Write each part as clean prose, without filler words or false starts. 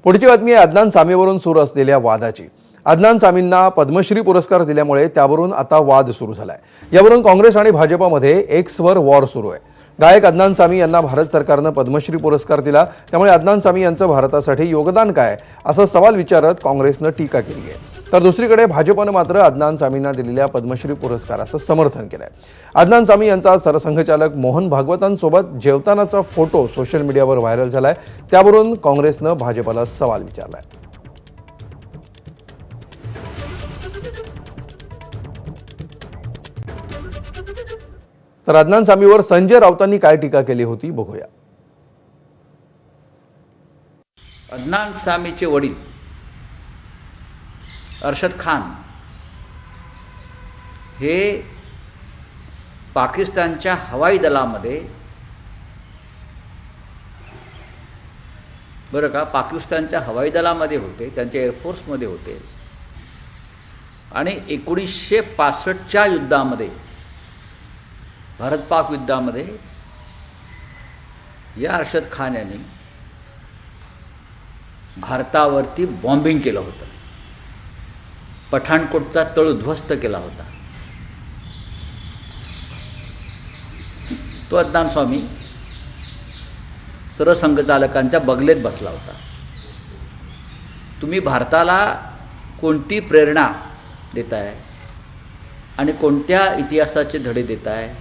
पुढची बातमी आहे अदनान सामीवरून सुरू असलेल्या वादाची। अदनान सामींना पद्मश्री पुरस्कार दिल्यामुळे त्यावरून आता वाद सुरू झालाय। यावरून काँग्रेस आणि भाजपमध्ये एक्सवर वॉर सुरू आहे। गायक अदनान सामी यांना भारत सरकारने पद्मश्री पुरस्कार दिला, त्यामुळे अदनान सामी यांचं भारतासाठी योगदान काय असा सवाल विचारत काँग्रेसने टीका केली आहे। तर दुसरीकडे भाजपने मात्र अदनान सामींना दिलेल्या पद्मश्री पुरस्काराचं समर्थन केलंय। अदनान सामी यांचा सरसंघचालक मोहन भागवतांसोबत जेवतानाचा फोटो सोशल मीडियावर व्हायरल झालाय, त्यावरून काँग्रेसने भाजपला सवाल विचारलाय। तर अदनान सामीवर संजय राऊतांनी काय टीका केली होती बघूया। अदनान सामीचे वडील अरशद खान हे पाकिस्तानच्या हवाई दलामध्ये बरं का पाकिस्तानच्या हवाई दलामध्ये होते, त्यांच्या एअरफोर्समध्ये होते आणि 1965च्या युद्धामध्ये भारत पाक युद्धामध्ये या अरशद खान यांनी भारतावरती बॉम्बिंग केलं होतं, पठाणकोटचा तळ उद्ध्वस्त केला होता। तो अदनान सामी सरसंघचालकांच्या बगलेत बसला होता। तुम्ही भारताला कोणती प्रेरणा देताय आणि कोणत्या इतिहासाचे धडे देताय?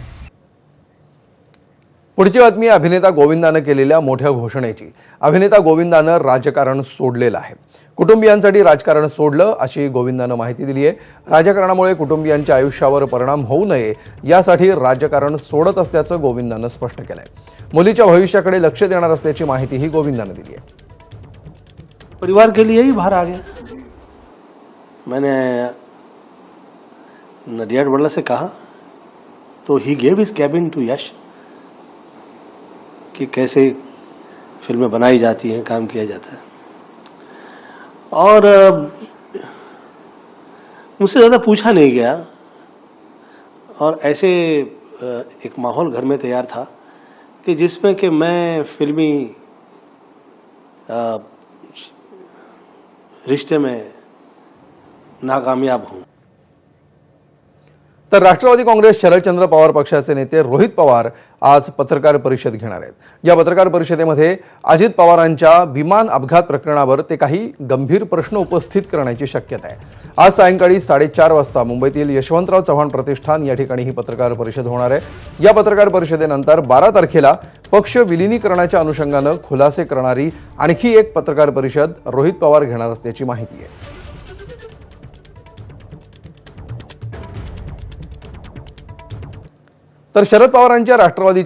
पुढची बातमी अभिनेता गोविंदाने केलेल्या मोठ्या घोषणेची। अभिनेता गोविंदाने राजकारण सोडलेलं आहे, कुटुंबियांसाठी राजकारण सोडलं अशी गोविंदाने माहिती दिली आहे। राजकारणामुळे कुटुंबियांच्या आयुष्यावर परिणाम होऊ नये यासाठी राजकारण सोडत असल्याचं गोविंदाने स्पष्ट केलंय। मुलीच्या भविष्याकडे लक्ष देणार असल्याची माहितीही गोविंदाने दिली आहे। परिवार के लिए ही बाहर आ गया। मैंने नडियाड बड़ला से कहा तो he gave his cabin to Yash कि कैसे फिल्में बनाई जाती हैं, काम किया जाता है। और मुझसे ज़्यादा पूछा नहीं गया और ऐसे एक माहौल घर में तैयार था कि जिसमें कि मैं फिल्मी रिश्ते में नाकामयाब हूं। तर राष्ट्रवादी काँग्रेस शरदचंद्र पवार पक्षाचे नेते रोहित पवार आज पत्रकार परिषद घेणार आहेत। या पत्रकार परिषदेमध्ये अजित पवारांच्या विमान अपघात प्रकरणावर ते काही गंभीर प्रश्न उपस्थित करण्याची शक्यता आहे। आज सायंकाळी 4:30 वाजता मुंबईतील यशवंतराव चव्हाण प्रतिष्ठान या ठिकाणी ही पत्रकार परिषद होणार आहे। या पत्रकार परिषदेनंतर 12 तारखेला पक्ष विलिनीकरणाच्या अनुषंगाने खुलासे करणारी आणखी एक पत्रकार परिषद रोहित पवार घेणार असल्याची माहिती आहे। तर शरद पवारांच्या राष्ट्रवादीच्या